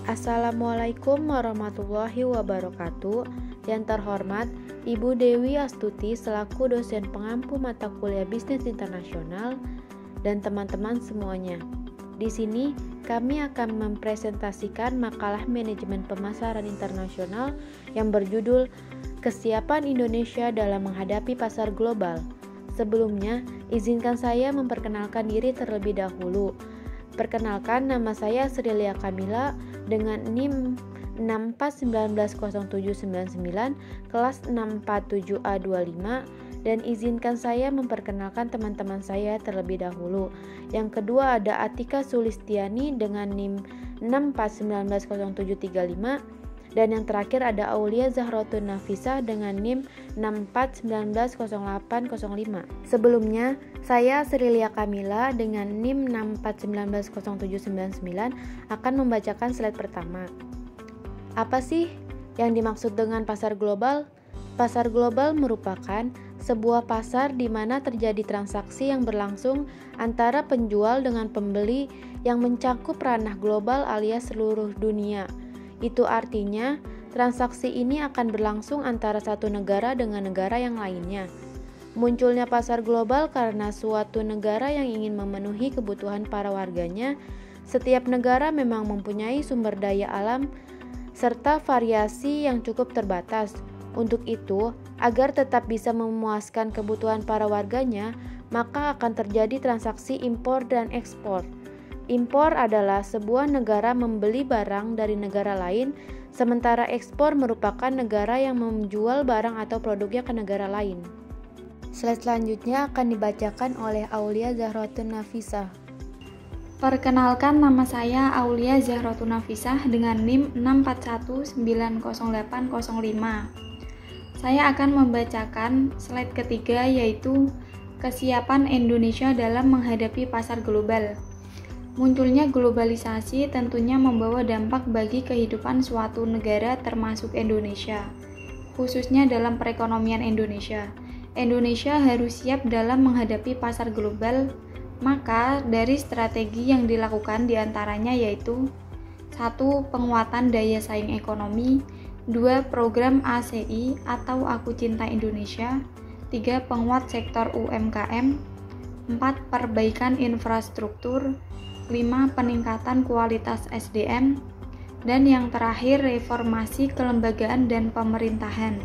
Assalamualaikum warahmatullahi wabarakatuh. Yang terhormat Ibu Dewi Astuti selaku dosen pengampu mata kuliah Bisnis Internasional dan teman-teman semuanya. Di sini kami akan mempresentasikan makalah manajemen pemasaran internasional yang berjudul Kesiapan Indonesia dalam menghadapi pasar global. Sebelumnya, izinkan saya memperkenalkan diri terlebih dahulu. Perkenalkan, nama saya Srilia Kamila dengan NIM 64190799 kelas 647A25, dan izinkan saya memperkenalkan teman-teman saya terlebih dahulu. Yang kedua ada Atika Sulistiani dengan NIM 64190735, dan yang terakhir ada Aulia Zahratun Nafisah dengan NIM 64190805. Sebelumnya, saya Srilia Kamila dengan NIM 64190799 akan membacakan slide pertama. Apa sih yang dimaksud dengan pasar global? Pasar global merupakan sebuah pasar di mana terjadi transaksi yang berlangsung antara penjual dengan pembeli yang mencakup ranah global alias seluruh dunia. Itu artinya, transaksi ini akan berlangsung antara satu negara dengan negara yang lainnya. Munculnya pasar global karena suatu negara yang ingin memenuhi kebutuhan para warganya. Setiap negara memang mempunyai sumber daya alam serta variasi yang cukup terbatas. Untuk itu, agar tetap bisa memuaskan kebutuhan para warganya, maka akan terjadi transaksi impor dan ekspor. Impor adalah sebuah negara membeli barang dari negara lain, sementara ekspor merupakan negara yang menjual barang atau produknya ke negara lain. Slide selanjutnya akan dibacakan oleh Aulia Zahratun Nafisah. Perkenalkan, nama saya Aulia Zahratun Nafisah dengan NIM 64190805. Saya akan membacakan slide ketiga, yaitu kesiapan Indonesia dalam menghadapi pasar global. Munculnya globalisasi tentunya membawa dampak bagi kehidupan suatu negara termasuk Indonesia, khususnya dalam perekonomian Indonesia. Indonesia harus siap dalam menghadapi pasar global, maka dari strategi yang dilakukan diantaranya yaitu 1. Penguatan daya saing ekonomi, 2. Program ACI atau Aku Cinta Indonesia, 3. Penguat sektor UMKM, 4. Perbaikan infrastruktur, 5. Peningkatan kualitas SDM, dan yang terakhir reformasi kelembagaan dan pemerintahan.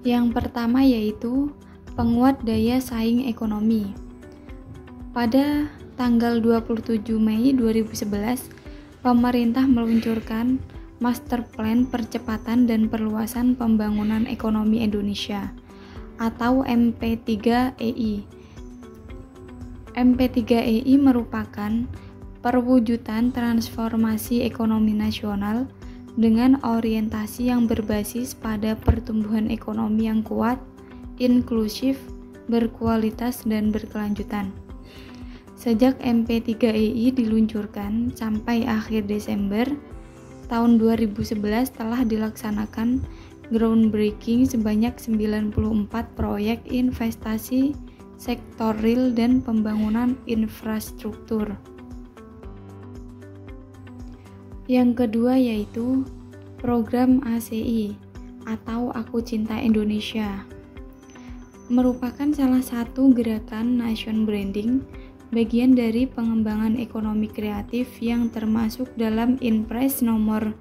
Yang pertama yaitu penguat daya saing ekonomi. Pada tanggal 27 Mei 2011, pemerintah meluncurkan Master Plan Percepatan dan Perluasan Pembangunan Ekonomi Indonesia atau MP3EI. MP3EI merupakan perwujudan transformasi ekonomi nasional dengan orientasi yang berbasis pada pertumbuhan ekonomi yang kuat, inklusif, berkualitas, dan berkelanjutan. Sejak MP3EI diluncurkan sampai akhir Desember tahun 2011 telah dilaksanakan groundbreaking sebanyak 94 proyek investasi sektor real dan pembangunan infrastruktur. Yang kedua yaitu program ACI atau Aku Cinta Indonesia. Merupakan salah satu gerakan nation branding, bagian dari pengembangan ekonomi kreatif yang termasuk dalam Inpres nomor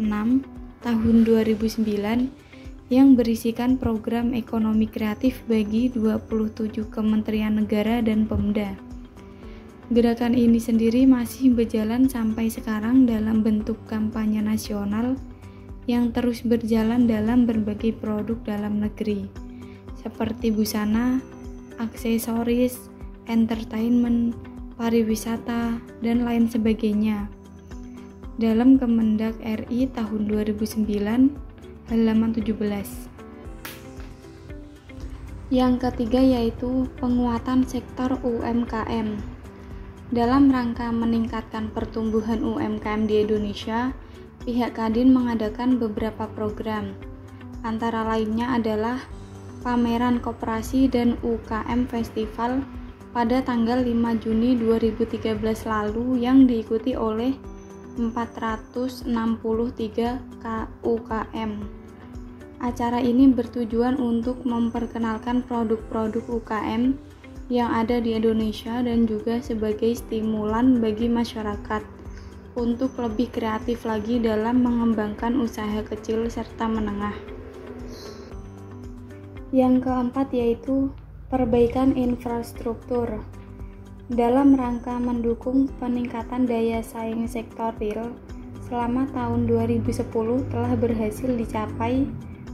6 tahun 2009 yang berisikan program ekonomi kreatif bagi 27 kementerian negara dan Pemda. Gerakan ini sendiri masih berjalan sampai sekarang dalam bentuk kampanye nasional yang terus berjalan dalam berbagai produk dalam negeri, seperti busana, aksesoris, entertainment, pariwisata, dan lain sebagainya. Dalam Kemendag RI tahun 2009, halaman 17. Yang ketiga yaitu penguatan sektor UMKM. Dalam rangka meningkatkan pertumbuhan UMKM di Indonesia, pihak Kadin mengadakan beberapa program. Antara lainnya adalah Pameran Koperasi dan UKM Festival pada tanggal 5 Juni 2013 lalu yang diikuti oleh UKM. Acara ini bertujuan untuk memperkenalkan produk-produk UKM yang ada di Indonesia dan juga sebagai stimulan bagi masyarakat untuk lebih kreatif lagi dalam mengembangkan usaha kecil serta menengah. Yang keempat yaitu perbaikan infrastruktur. Dalam rangka mendukung peningkatan daya saing sektor real, selama tahun 2010 telah berhasil dicapai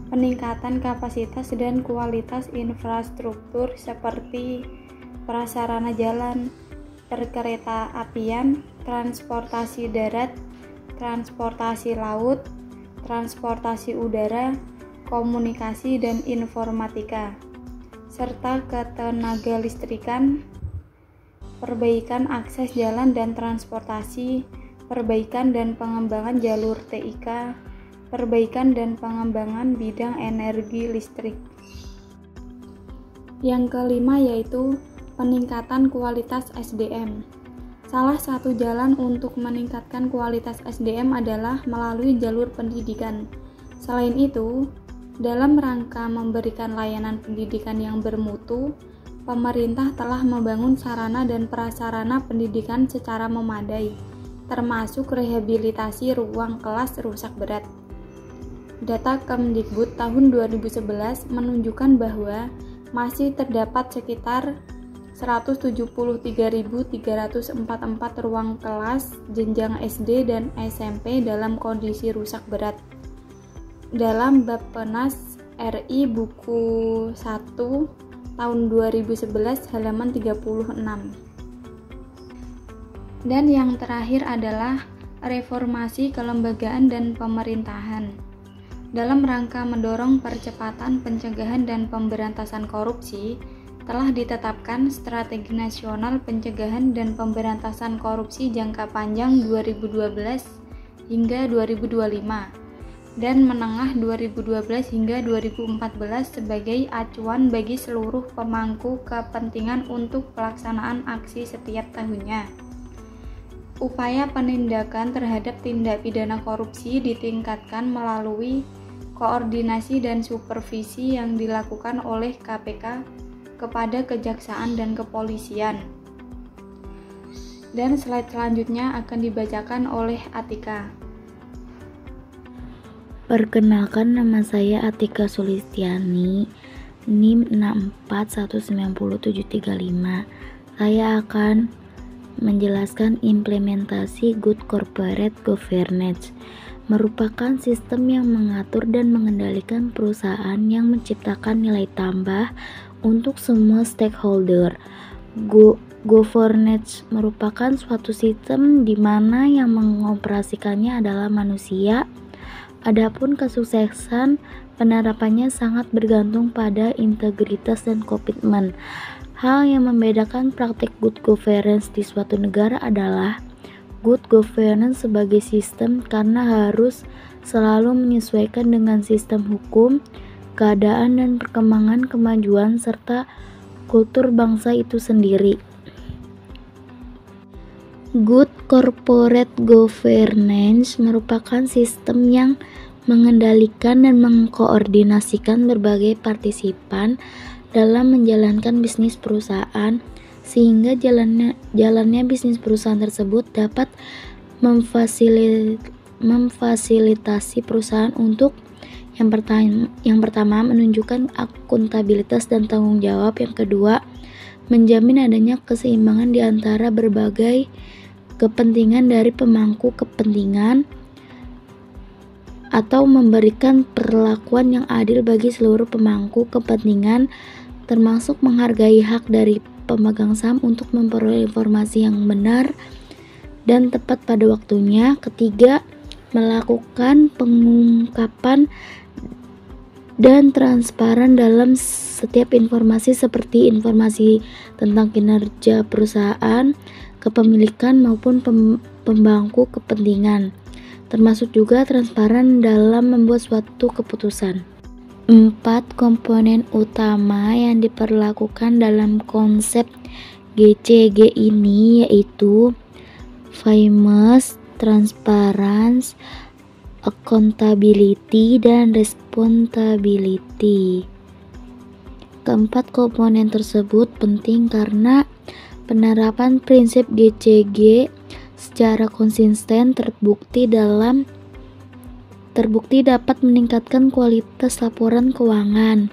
peningkatan kapasitas dan kualitas infrastruktur seperti prasarana jalan, perkereta-apian, transportasi darat, transportasi laut, transportasi udara, komunikasi dan informatika, serta ketenagalistrikan, perbaikan akses jalan dan transportasi, perbaikan dan pengembangan jalur TIK, perbaikan dan pengembangan bidang energi listrik. Yang kelima yaitu peningkatan kualitas SDM. Salah satu jalan untuk meningkatkan kualitas SDM adalah melalui jalur pendidikan. Selain itu, dalam rangka memberikan layanan pendidikan yang bermutu, pemerintah telah membangun sarana dan prasarana pendidikan secara memadai, termasuk rehabilitasi ruang kelas rusak berat. Data Kemdikbud tahun 2011 menunjukkan bahwa masih terdapat sekitar 173.344 ruang kelas jenjang SD dan SMP dalam kondisi rusak berat. Dalam Bappenas RI buku 1 tahun 2011 halaman 36. Dan yang terakhir adalah reformasi kelembagaan dan pemerintahan. Dalam rangka mendorong percepatan pencegahan dan pemberantasan korupsi, telah ditetapkan Strategi Nasional Pencegahan dan Pemberantasan Korupsi Jangka Panjang 2012 hingga 2025 dan Menengah 2012 hingga 2014 sebagai acuan bagi seluruh pemangku kepentingan untuk pelaksanaan aksi setiap tahunnya. Upaya penindakan terhadap tindak pidana korupsi ditingkatkan melalui koordinasi dan supervisi yang dilakukan oleh KPK kepada kejaksaan dan kepolisian. Dan slide selanjutnya akan dibacakan oleh Atika. Perkenalkan, nama saya Atika Sulistiani, NIM 6419735. Saya akan menjelaskan implementasi Good Corporate Governance, merupakan sistem yang mengatur dan mengendalikan perusahaan yang menciptakan nilai tambah untuk semua stakeholder. Governance merupakan suatu sistem di mana yang mengoperasikannya adalah manusia. Adapun kesuksesan penerapannya sangat bergantung pada integritas dan komitmen. Hal yang membedakan praktik good governance di suatu negara adalah good governance sebagai sistem karena harus selalu menyesuaikan dengan sistem hukum, keadaan dan perkembangan kemajuan serta kultur bangsa itu sendiri. Good corporate governance merupakan sistem yang mengendalikan dan mengkoordinasikan berbagai partisipan dalam menjalankan bisnis perusahaan sehingga jalannya bisnis perusahaan tersebut dapat memfasilitasi perusahaan untuk yang pertama menunjukkan akuntabilitas dan tanggung jawab, yang kedua menjamin adanya keseimbangan di antara berbagai kepentingan dari pemangku kepentingan atau memberikan perlakuan yang adil bagi seluruh pemangku kepentingan, termasuk menghargai hak dari pemegang saham untuk memperoleh informasi yang benar dan tepat pada waktunya. Ketiga, melakukan pengungkapan dan transparan dalam setiap informasi seperti informasi tentang kinerja perusahaan, kepemilikan maupun pemangku kepentingan, termasuk juga transparan dalam membuat suatu keputusan. 4 komponen utama yang diperlakukan dalam konsep GCG ini yaitu famous, transparansi, accountability, dan responsibility. Keempat komponen tersebut penting karena penerapan prinsip GCG secara konsisten terbukti dapat meningkatkan kualitas laporan keuangan.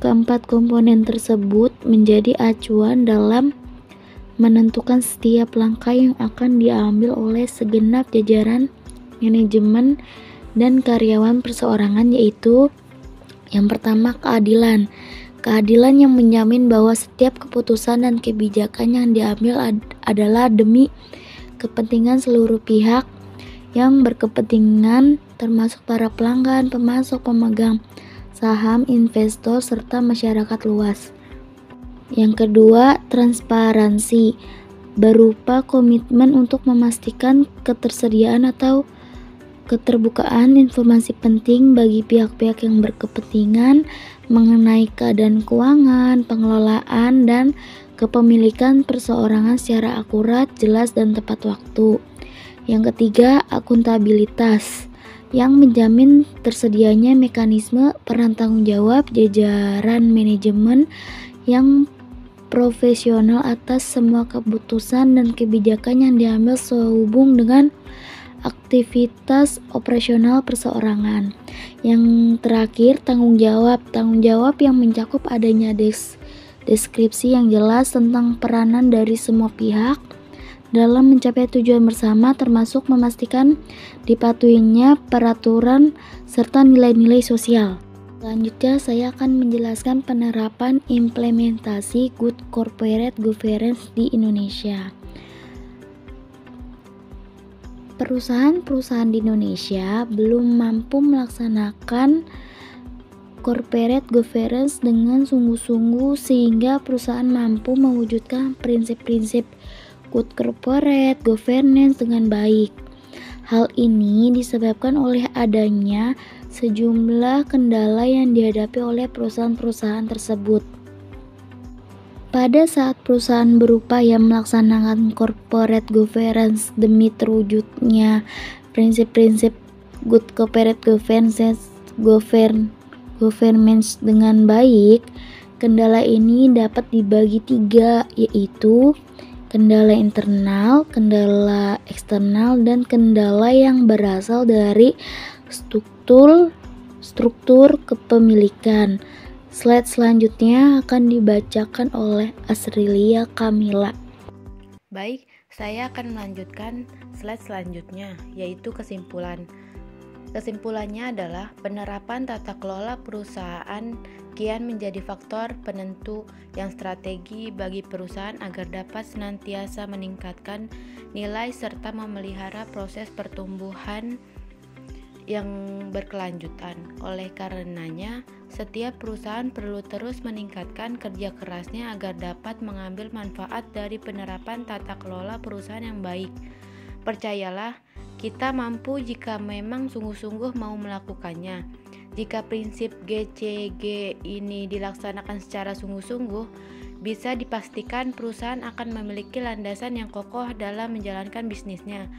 Keempat komponen tersebut menjadi acuan dalam menentukan setiap langkah yang akan diambil oleh segenap jajaran manajemen dan karyawan perseorangan, yaitu yang pertama, keadilan. Keadilan yang menjamin bahwa setiap keputusan dan kebijakan yang diambil adalah demi kepentingan seluruh pihak yang berkepentingan, termasuk para pelanggan, pemasok, pemegang saham, investor, serta masyarakat luas. Yang kedua, transparansi, berupa komitmen untuk memastikan ketersediaan atau keterbukaan informasi penting bagi pihak-pihak yang berkepentingan mengenai keadaan keuangan, pengelolaan, dan kepemilikan perseorangan secara akurat, jelas, dan tepat waktu. Yang ketiga, akuntabilitas, yang menjamin tersedianya mekanisme peran tanggung jawab jajaran manajemen yang profesional atas semua keputusan dan kebijakan yang diambil sehubung dengan aktivitas operasional perseorangan. Yang terakhir, tanggung jawab yang mencakup adanya deskripsi yang jelas tentang peranan dari semua pihak dalam mencapai tujuan bersama, termasuk memastikan dipatuhinya peraturan serta nilai-nilai sosial. Selanjutnya, saya akan menjelaskan penerapan implementasi Good Corporate Governance di Indonesia. Perusahaan-perusahaan di Indonesia belum mampu melaksanakan corporate governance dengan sungguh-sungguh sehingga perusahaan mampu mewujudkan prinsip-prinsip good corporate governance dengan baik. Hal ini disebabkan oleh adanya sejumlah kendala yang dihadapi oleh perusahaan-perusahaan tersebut. Pada saat perusahaan berupaya melaksanakan corporate governance demi terwujudnya prinsip-prinsip good corporate governance dengan baik, kendala ini dapat dibagi 3, yaitu kendala internal, kendala eksternal, dan kendala yang berasal dari struktur kepemilikan. Slide selanjutnya akan dibacakan oleh Asrilia Kamila. Baik, saya akan melanjutkan slide selanjutnya, yaitu kesimpulan. Kesimpulannya adalah penerapan tata kelola perusahaan kian menjadi faktor penentu yang strategi bagi perusahaan agar dapat senantiasa meningkatkan nilai serta memelihara proses pertumbuhan yang berkelanjutan. Oleh karenanya, setiap perusahaan perlu terus meningkatkan kerja kerasnya agar dapat mengambil manfaat dari penerapan tata kelola perusahaan yang baik. Percayalah, kita mampu jika memang sungguh-sungguh mau melakukannya. Jika prinsip GCG ini dilaksanakan secara sungguh-sungguh, bisa dipastikan perusahaan akan memiliki landasan yang kokoh dalam menjalankan bisnisnya.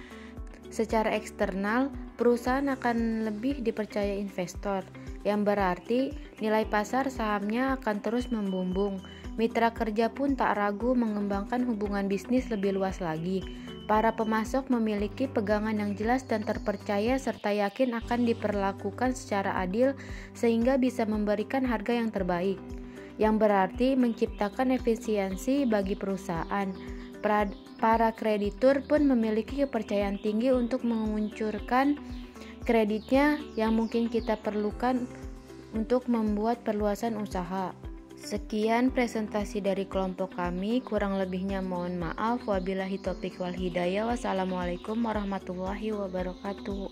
Secara eksternal, perusahaan akan lebih dipercaya investor, yang berarti nilai pasar sahamnya akan terus membumbung. Mitra kerja pun tak ragu mengembangkan hubungan bisnis lebih luas lagi. Para pemasok memiliki pegangan yang jelas dan terpercaya serta yakin akan diperlakukan secara adil sehingga bisa memberikan harga yang terbaik, yang berarti menciptakan efisiensi bagi perusahaan. Para kreditur pun memiliki kepercayaan tinggi untuk menguncurkan kreditnya yang mungkin kita perlukan untuk membuat perluasan usaha. Sekian presentasi dari kelompok kami, kurang lebihnya mohon maaf. Wabillahi taufiq wal hidayah. Wassalamualaikum warahmatullahi wabarakatuh.